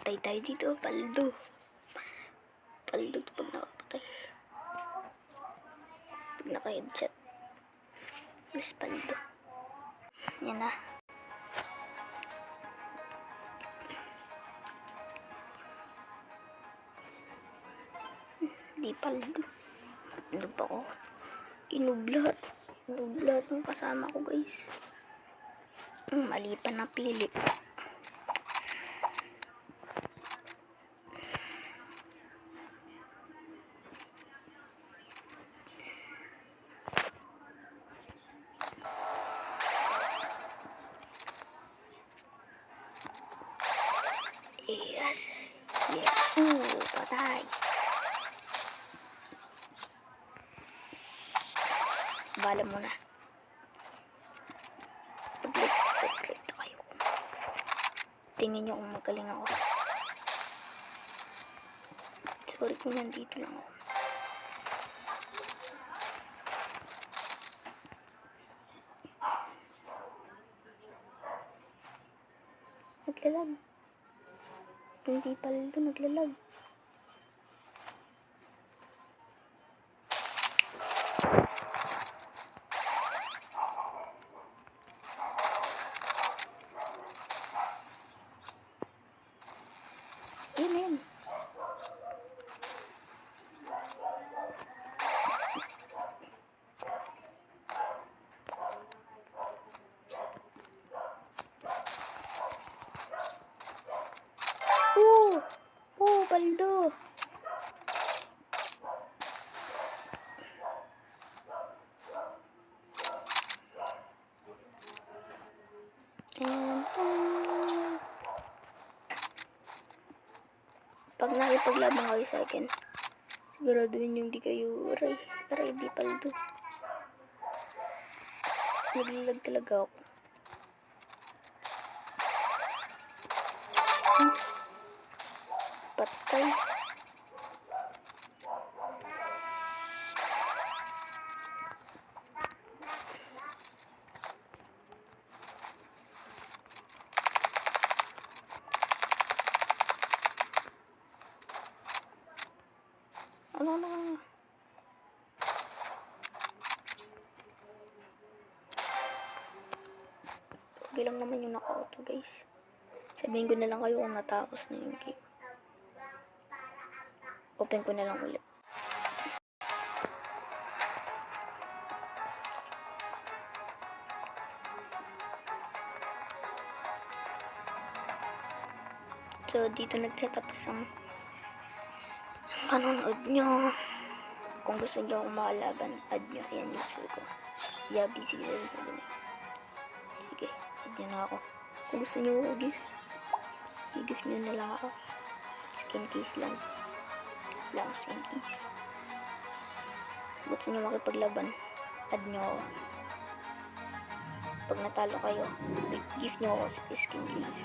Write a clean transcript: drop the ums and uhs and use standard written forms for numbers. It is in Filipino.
Patay tayo dito, paldo. Paldo to pag nakapatay. Pag naka-headshot. Mas paldo. Yan na. Di paldo. Ano ba ko? Inublat. Inublat ng kasama ko, guys. Mali pa na pili. Yes. Yes. Patay. Bala mo na. Secret kayo. Tingin nyo kung magaling ako. Sorry kung nandito lang ako. Naglalag. Hindi pala ito naglalag. Yan. Paldo. Pag nakipaglaban kayo sa akin, siguraduhin yung di kayo aray, di paldo. Naglalag talaga ako. Patay. Ano na? Okay lang naman yung naka-auto, guys. Sabihin ko na lang kayo kung natapos na yung game. Open ko na lang ulit. So, dito nagtatapos ang panonood nyo. Kung gusto nyo akong makalaban, add nyo. Ayan yung gusto ko. Yabi, sige. Sige, add nyo na ako. Kung gusto nyo ako gift, i-gift nyo na lang ako. Skin case lang. Skin case. Gusto nyo makipaglaban, add nyo ako. Pag natalo kayo, gift nyo ako sa skin case.